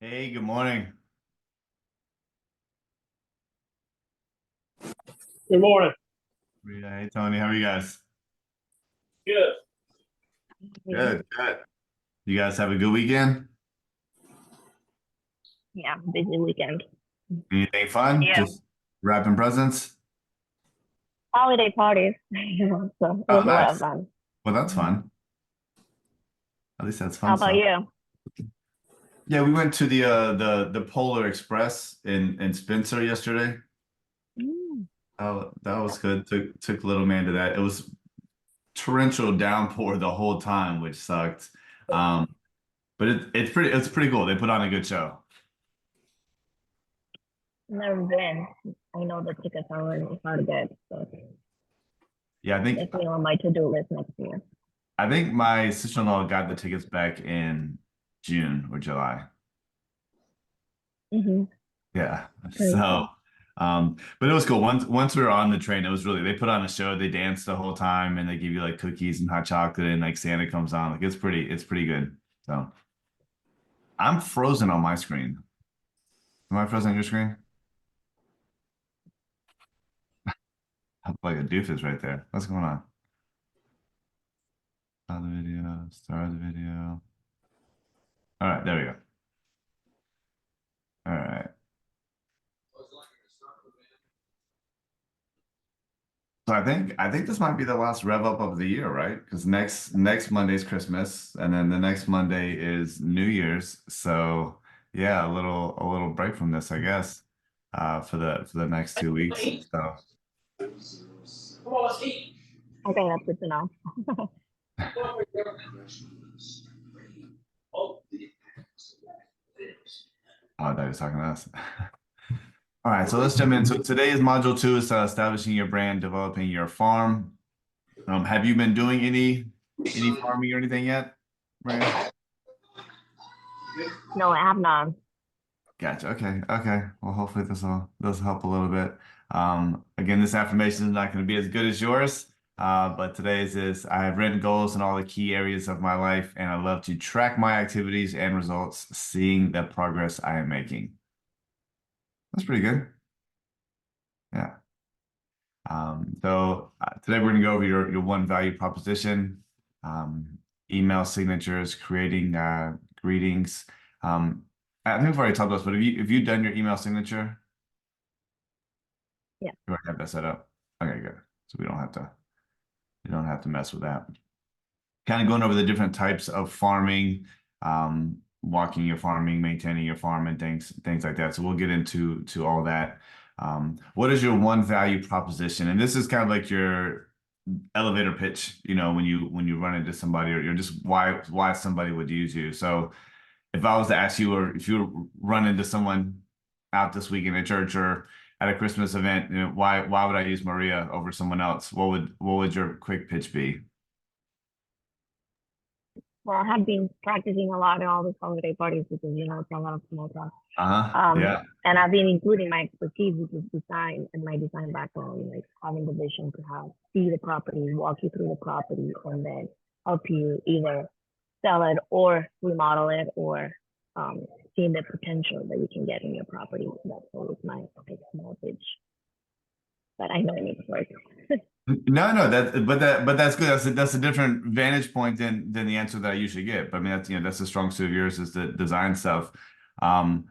Hey, good morning. Good morning. Yeah, hey, Tony, how are you guys? Good. Good, good. You guys have a good weekend? Yeah, busy weekend. Anything fun? Yeah, Just wrapping presents? holiday parties. So it Oh, was a lot of nice. fun. Well, that's Mhm. fun. At least that's How fun about stuff. you? Yeah, we went to the Polar Express in Spencer yesterday. Mm. Oh, that was good. Took little man to that. It was torrential downpour the whole time, which sucked. Um, but it's pretty cool. They put on a good show. Never been. I know the tickets are really hard to get, so Yeah, I think definitely on my to-do list next year. I think my sister-in-law got the tickets back in June or July. Mm-hmm. Yeah. Very So, cool. but it was cool. Once we were on the train, it was really they put on a show, they danced the whole time and they give you like cookies and hot chocolate and like Santa comes on. Like it's pretty good. So I'm frozen on my screen. Am I frozen on your screen? I look like a doofus right there. What's going on? Start the video, start the video. All right, there we go. All right. So I think this might be the last rev up of the year, right? Because next Monday's Christmas, and then the next Monday is New Year's. So yeah, a little break from this, I guess, for the next 2 weeks. So Come on, let's eat. I think that's good to know. Oh, oh, that was talking to us. All right, so let's jump in. So today's module two is establishing your brand, developing your farm. Have you been doing any farming or anything yet, Maria? No, I have not. Gotcha. Okay. Okay. Well, hopefully this will help a little bit. Again, this affirmation is not going to be as good as yours. But today's is I have written goals in all the key areas of my life, and I love to track my activities and results, seeing the progress I am making. That's pretty good. Yeah. Today we're going to go over your one value proposition, um, email signatures, creating greetings. I think we've already talked about this, but have you done your email signature? Yeah. You already have that set up. Okay, good. So we don't have to mess with that. Kind of going over the different types of farming, walking your farming, maintaining your farm, and things like that. So we'll get into all that. What is your one value proposition? And this is kind of like your elevator pitch, when you run into somebody or you're just why somebody would use you. So if I was to ask you, or if you run into someone out this week in a church or at a Christmas event, why would I use Maria over someone else? What would your quick pitch be? Well, I have been practicing a lot in all these holiday parties because it's a lot of small talk. Uh-huh. Yeah, And I've been including my expertise, which is design and my design background, like having the vision to have see the property, walk you through the property, and then help you either sell it or remodel it or seeing the potential that you can get in your property. That's always my like, small pitch. But I know it needs work. no, no, but that's good. That's a different vantage point than the answer that I usually get. But I mean, that's the strong suit of yours is the design stuff. Um,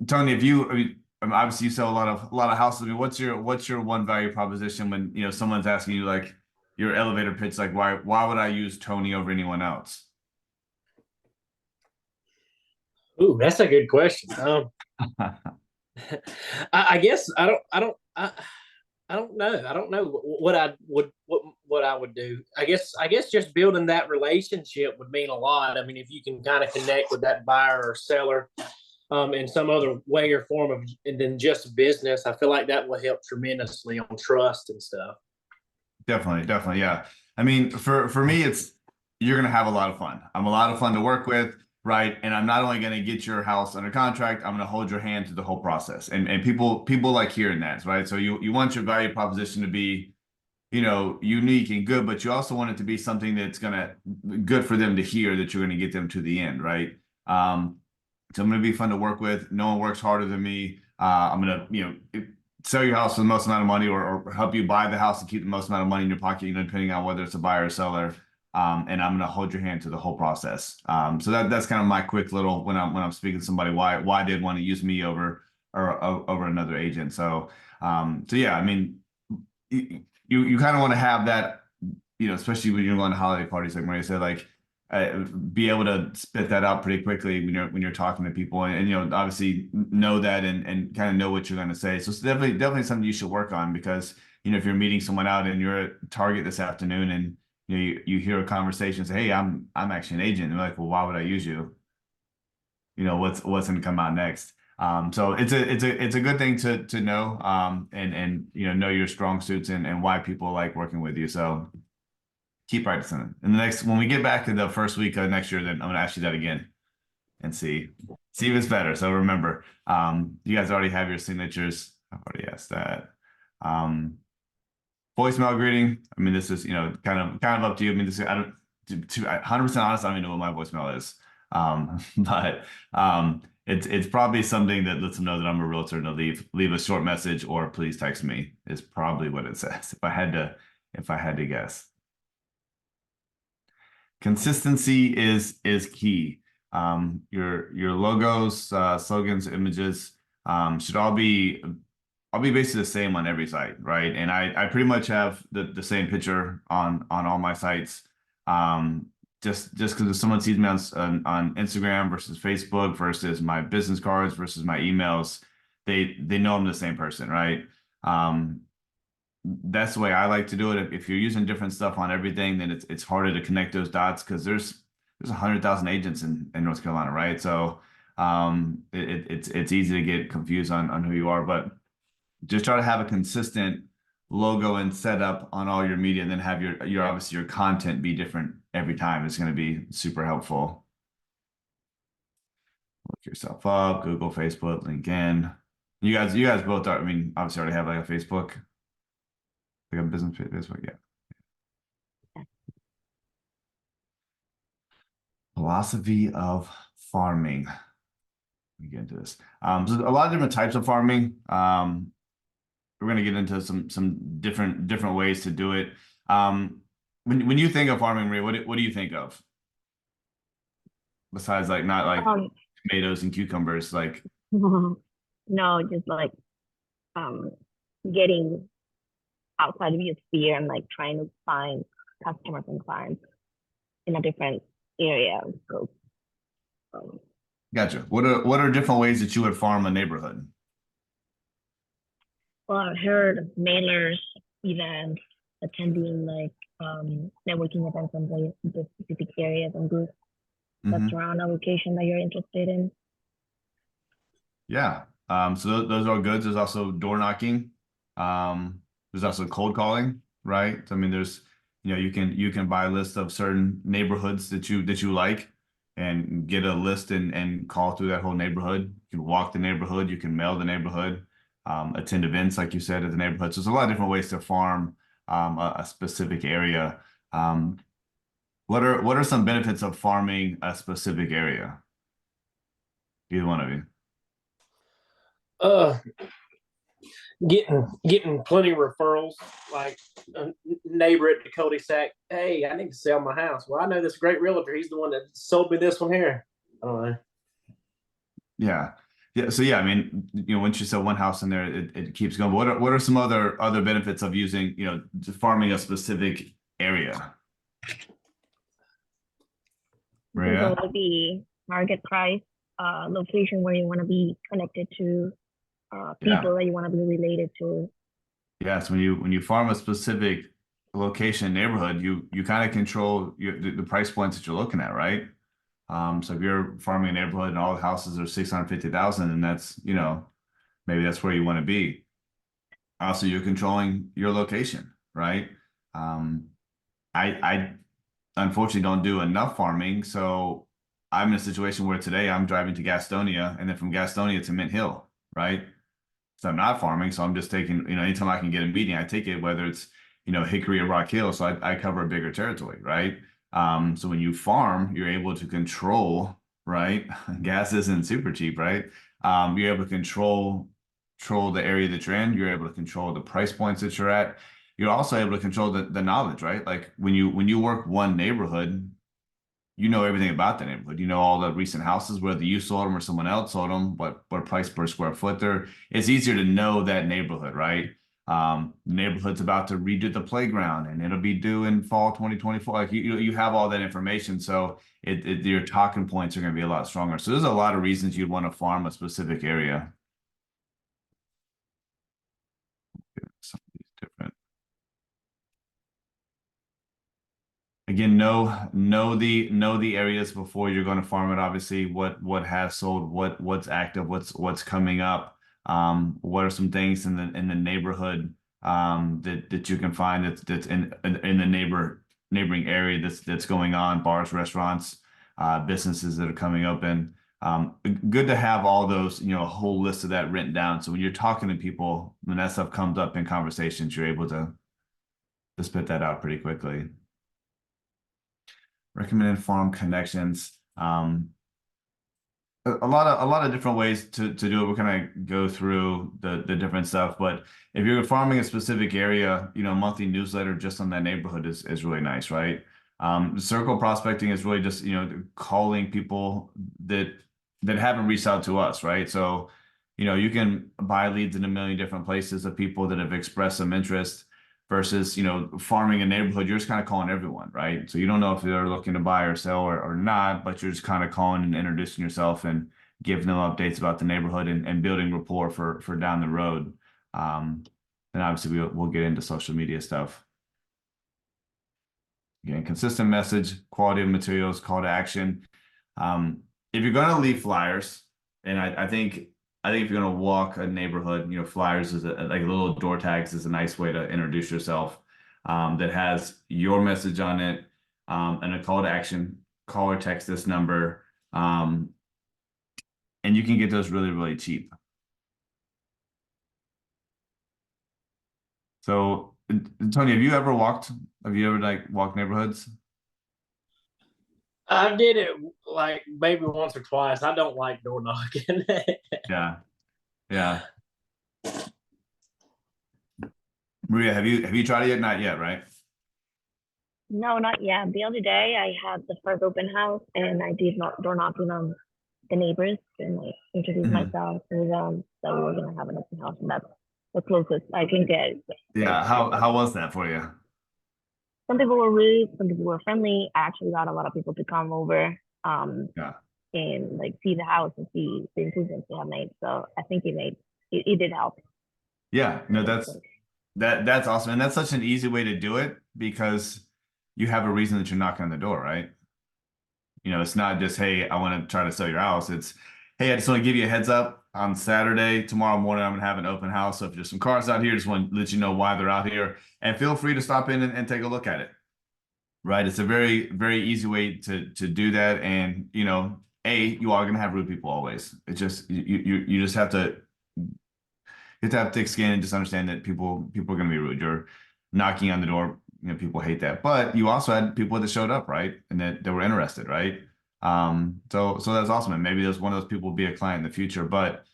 Tony, if you, obviously you sell a lot of houses. I mean, what's your one value proposition when someone's asking you like your elevator pitch, like why would I use Tony over anyone else? ooh, that's a good question. I guess I don't know. I don't know what I would do. I guess just building that relationship would mean a lot. I mean, if you can kind of connect with that buyer or seller, in some other way or form of than just business, I feel like that will help tremendously on trust and stuff. Definitely, definitely, yeah. I mean, for me, it's you're gonna have a lot of fun. I'm a lot of fun to work with, right? And I'm not only gonna get your house under contract, I'm gonna hold your hand through the whole process. And people like hearing that, right? So you want your value proposition to be, unique and good, but you also want it to be something that's gonna good for them to hear that you're gonna get them to the end, right? Um, So I'm going to be fun to work with. No one works harder than me. I'm going to, sell your house for the most amount of money, or help you buy the house and keep the most amount of money in your pocket, depending on whether it's a buyer or seller. And I'm going to hold your hand to the whole process. So that's kind of my quick little, when I'm speaking to somebody, why they'd want to use me over another agent. So yeah, I mean, you kind of want to have that, especially when you're going to holiday parties, like Maria said, like, be able to spit that out pretty quickly when you're talking to people, and obviously know that, and kind of know what you're going to say. So it's definitely something you should work on, because if you're meeting someone out and you're at Target this afternoon, and you hear a conversation, say, hey, I'm actually an agent, and they're like, well, why would I use you? What's going to come out next? So it's a good thing to know, and know your strong suits, and why people like working with you. So keep practicing. And when we get back to the first week of next year, then I'm gonna ask you that again and see if it's better. So remember, you guys already have your signatures. I've already asked that. Voicemail greeting. I mean, this is kind of up to you. I mean, this, I don't, to 100% honest, I don't even know what my voicemail is. But it's probably something that lets them know that I'm a realtor, and to leave a short message, or please text me, is probably what it says, if I had to guess. Consistency is key. Your logos, slogans, images, should all be basically the same on every site, right? And I pretty much have the same picture on all my sites. Just because if someone sees me on Instagram versus Facebook versus my business cards versus my emails, they know I'm the same person, right? That's the way I like to do it. If you're using different stuff on everything, then it's harder to connect those dots, because there's 100,000 agents in North Carolina, right? So it's easy to get confused on who you are, but just try to have a consistent logo and setup on all your media, and then have your obviously your content be different every time. It's going to be super helpful. Look yourself up, Google, Facebook, LinkedIn. You guys both are, I mean, obviously already have like a Facebook. Like a business Facebook, yeah. Philosophy of farming. Let me get into this. So a lot of different types of farming. We're going to get into some different ways to do it. When you think of farming, Maria, what do you think of? Besides, like, not like tomatoes and cucumbers, like. No, just like getting outside of your sphere, and like trying to find customers and clients in a different area. So, Gotcha. What are different ways that you would farm a neighborhood? well, I heard of mailers, events, attending like networking events in the specific areas and groups that surround a location that you're interested in. Yeah. So those are good. There's also door knocking. There's also cold calling, right? I mean, there's, you can buy a list of certain neighborhoods that you like, and get a list and call through that whole neighborhood. You can walk the neighborhood, you can mail the neighborhood, attend events, like you said, at the neighborhood. So there's a lot of different ways to farm a specific area. What are some benefits of farming a specific area? Either one of you. Getting plenty of referrals, like a neighbor at the cul-de-sac. Hey, I need to sell my house. Well, I know this great realtor. He's the one that sold me this one here. I don't know. Yeah. So yeah, I mean, once you sell one house in there, it keeps going. But what are some other benefits of using, farming a specific area? Maria? So the target price, location where you want to be connected to, people that you want to be related to. Yes, when you farm a specific location, neighborhood, you kind of control the price points that you're looking at, right? So if you're farming a neighborhood and all the houses are 650,000, and that's, maybe that's where you want to be. Also, you're controlling your location, right? I unfortunately don't do enough farming, so I'm in a situation where today I'm driving to Gastonia, and then from Gastonia to Mint Hill, right? So I'm not farming, so I'm just taking, anytime I can get a meeting, I take it, whether it's, Hickory or Rock Hill. So I cover a bigger territory, right? So when you farm, you're able to control right? Gas isn't super cheap, right? You're able to control the area that you're in. You're able to control the price points that you're at. You're also able to control the knowledge, right? Like when you work one neighborhood, you know everything about the neighborhood. You know all the recent houses, whether you sold them or someone else sold them, what price per square foot they're. It's easier to know that neighborhood, right? Neighborhood's about to redo the playground, and it'll be due in fall 2024. Like you have all that information, so your talking points are going to be a lot stronger. So there's a lot of reasons you'd want to farm a specific area. Some of these different. Again, know the areas before you're going to farm it. Obviously, what has sold, what's active, what's coming up. What are some things in the neighborhood that you can find that's in the neighboring area that's going on, bars, restaurants, businesses that are coming up, and good to have all those, a whole list of that written down. So when you're talking to people, when that stuff comes up in conversations, you're able to spit that out pretty quickly. Recommended farm connections. A lot of different ways to do it. We're gonna go through the different stuff, but if you're farming a specific area, monthly newsletter just on that neighborhood is really nice, right? Circle prospecting is really just calling people that haven't reached out to us, right? So you can buy leads in a million different places of people that have expressed some interest versus farming a neighborhood. You're just kind of calling everyone, right? So you don't know if they're looking to buy or sell or not, but you're just kind of calling and introducing yourself and giving them updates about the neighborhood and building rapport for down the road. And obviously we'll get into social media stuff. Again, consistent message, quality of materials, call to action. If you're going to leave flyers, and I think if you're going to walk a neighborhood, flyers is like little door tags is a nice way to introduce yourself, that has your message on it, and a call to action, call or text this number. And you can get those really, really cheap. So Tony, have you ever walked neighborhoods? I did it like maybe once or twice. I don't like door knocking. Yeah. Maria, have you tried it yet? Not yet, right? No, not yet. The other day I had the first open house and I did not door knocking on the neighbors and like introduce myself to them. So we were gonna have an open house, and that's the closest I can get. Yeah. How was that for you? Some people were rude, some people were friendly. I actually got a lot of people to come over Yeah. and like see the house and see the improvements they have made. So I think it did help. Yeah, no, that's awesome. And that's such an easy way to do it because you have a reason that you're knocking on the door, right? It's not just, hey, I want to try to sell your house. It's, hey, I just want to give you a heads up on Saturday, tomorrow morning, I'm going to have an open house. So if there's some cars out here, just want to let you know why they're out here, and feel free to stop in and take a look at it. Right. It's a very, very easy way to do that. And, you are going to have rude people always. It's just, you just have to, have thick skin and just understand that people are going to be rude. You're knocking on the door. People hate that. But you also had people that showed up, right, and that were interested, right? So that's awesome. And maybe there's one of those people will be a client in the future. But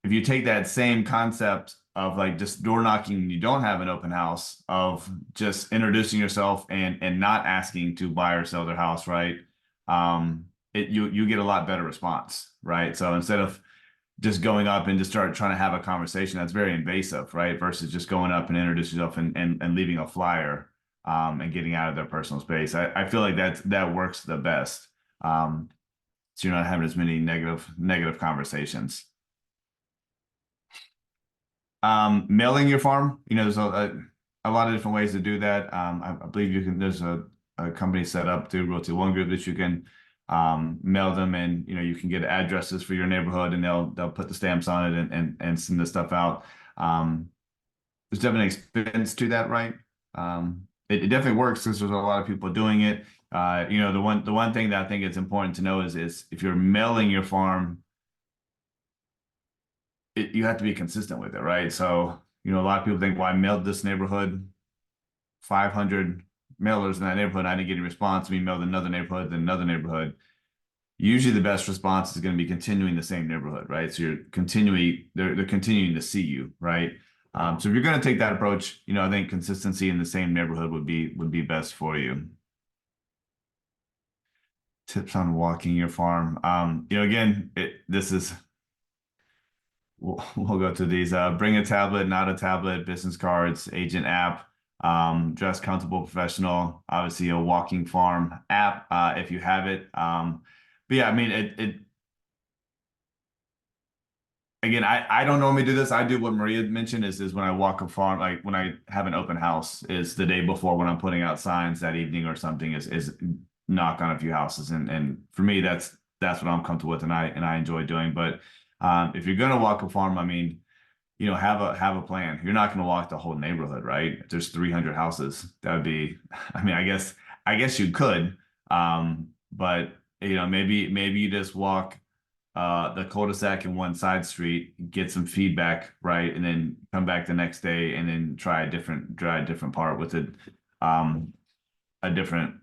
if you take that same concept of like just door knocking and you don't have an open house, of just introducing yourself and not asking to buy or sell their house, right? You get a lot better response, right? So instead of just going up and just start trying to have a conversation, that's very invasive, right? Versus just going up and introduce yourself and leaving a flyer, and getting out of their personal space. I feel like that works the best. So you're not having as many negative conversations. Mailing your farm, there's a lot of different ways to do that. I believe there's a company set up through Realty One Group that you can mail them, and you can get addresses for your neighborhood, and they'll put the stamps on it and send the stuff out. There's definitely expense to that, right? It definitely works because there's a lot of people doing it. The one thing that I think it's important to know is if you're mailing your farm, you have to be consistent with it, right? So, a lot of people think, well, I mailed this neighborhood 500 mailers in that neighborhood, I didn't get a response. We mailed another neighborhood, then another neighborhood. usually the best response is going to be continuing the same neighborhood, right? So you're continuing, they're continuing to see you, right? So if you're going to take that approach, I think consistency in the same neighborhood would be best for you. Tips on walking your farm. Again, this is, we'll go to these. Bring a tablet, not a tablet, business cards, agent app, dress comfortable professional, obviously a walking farm app, if you have it. But yeah, I mean, again, I don't normally do this. I do what Maria mentioned is when I walk a farm, like when I have an open house, is the day before when I'm putting out signs that evening or something is knock on a few houses. And for me, that's what I'm comfortable with and I enjoy doing. But if you're gonna walk a farm, I mean, have a plan. You're not gonna walk the whole neighborhood, right? If there's 300 houses, that would be, I mean, I guess you could. But maybe you just walk the cul-de-sac in one side street, get some feedback, right, and then come back the next day and then try a different part with a different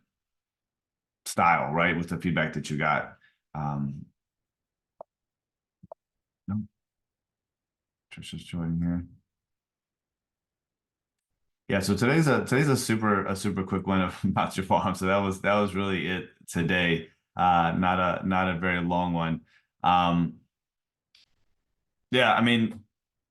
style, right, with the feedback that you got. No. Trisha's joining here. Yeah, so today's a super quick one about your farm. So that was really it today. Not a very long one. Yeah, I mean,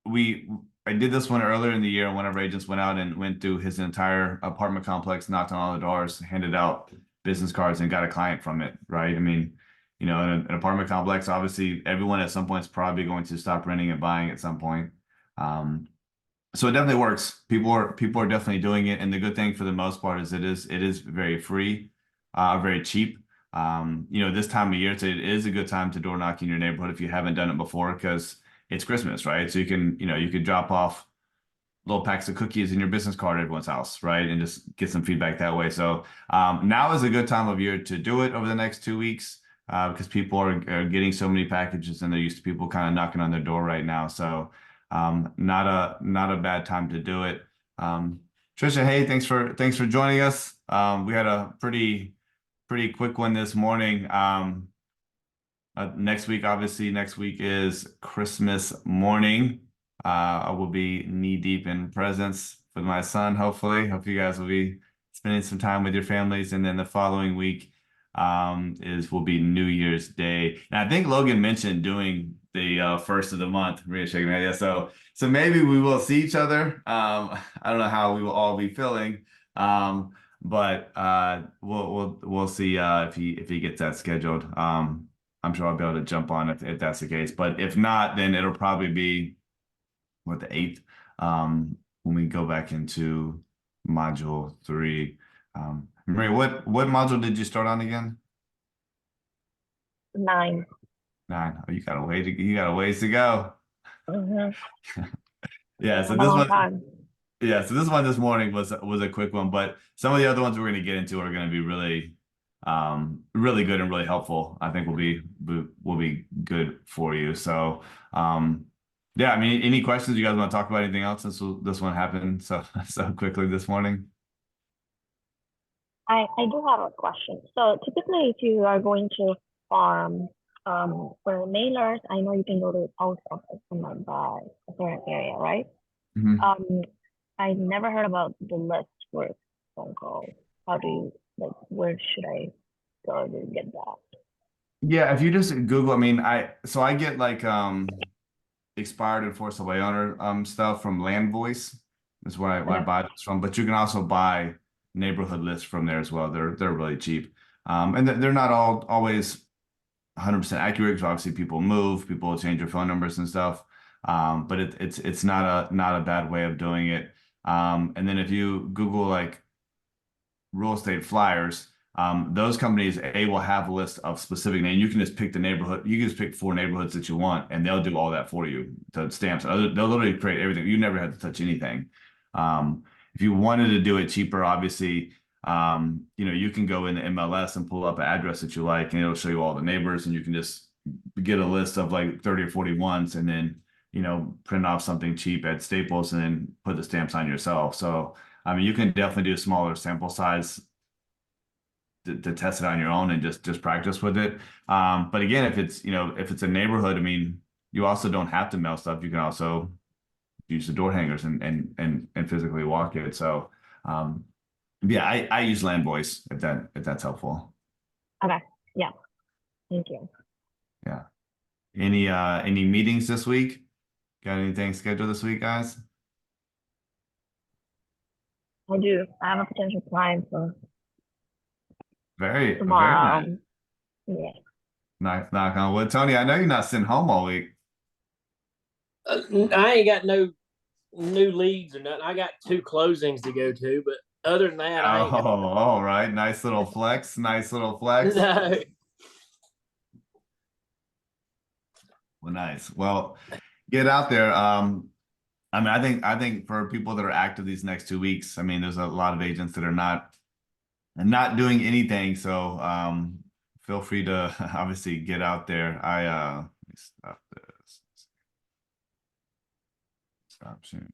I did this one earlier in the year. One of our agents went out and went through his entire apartment complex, knocked on all the doors, handed out business cards, and got a client from it, right? I mean, in an apartment complex, obviously everyone at some point is probably going to stop renting and buying at some point. So it definitely works. People are definitely doing it, and the good thing for the most part is it is very free, very cheap. This time of year, it is a good time to door knock in your neighborhood if you haven't done it before, because it's Christmas, right? So you can drop off little packs of cookies in your business card at everyone's house, right? And just get some feedback that way. So now is a good time of year to do it over the next 2 weeks, because people are getting so many packages and they're used to people kind of knocking on their door right now. So not a bad time to do it. Trisha, hey, thanks for joining us. We had a pretty quick one this morning. Next week is Christmas morning. I will be knee deep in presents with my son, hopefully. Hope you guys will be spending some time with your families. And then the following week will be New Year's Day. And I think Logan mentioned doing the first of the month. Maria shaking her head. Yeah, so maybe we will see each other. I don't know how we will all be feeling. But we'll see if he gets that scheduled. I'm sure I'll be able to jump on if that's the case. But if not, then it'll probably be the 8th, when we go back into module 3. Maria, what module did you start on again? 9. 9. Oh, you got a ways to go. Mm-hmm. Yeah, so A long time. Yeah, so this one this morning was a quick one, but some of the other ones we're going to get into are going to be really good and really helpful. I think will be good for you. So yeah, I mean, any questions you guys want to talk about? Anything else since this one happened so quickly this morning? I do have a question. So typically, if you are going to farm for mailers, I know you can go to the post office and like buy a certain area, right? Mm-hmm. I never heard about the list for phone calls. How do you where should I go to get that? Yeah, if you just Google, I mean, I get like expired and forced away owner stuff from Land Voice. That's where I buy this from. But you can also buy neighborhood lists from there as well. They're really cheap. And they're not always 100% accurate, because obviously people move, people change their phone numbers and stuff. But it's not a bad way of doing it. And then if you Google like real estate flyers, those companies will have a list of specific names. You can just pick the neighborhood. You can just pick 4 neighborhoods that you want, and they'll do all that for you. The stamps, they'll literally create everything. You never have to touch anything. If you wanted to do it cheaper, obviously, you can go into MLS and pull up an address that you like, and it'll show you all the neighbors, and you can just get a list of like 30 or 40 ones, and then print off something cheap at Staples and then put the stamps on yourself. So I mean, you can definitely do a smaller sample size to test it on your own and just practice with it. But again, if it's, you know, if it's a neighborhood, I mean, you also don't have to mail stuff. You can also use the door hangers and physically walk it. So, yeah, I use Landvoice if that's helpful. Okay, yeah, thank you. Yeah. Any meetings this week? Got anything scheduled this week, guys? I do. I have a potential client for Very tomorrow. nice. Yeah. Knock on wood. Tony, I know you're not sitting home all week. I ain't got no new leads or nothing. I got 2 closings to go to, but other than that, I ain't Oh, got all right. Nice little flex. Nice little flex. no. Well, nice. Well, get out there. I mean, I think for people that are active these next 2 weeks, I mean, there's a lot of agents that are not doing anything. So feel free to obviously get out there. Let me stop this. Stop sharing.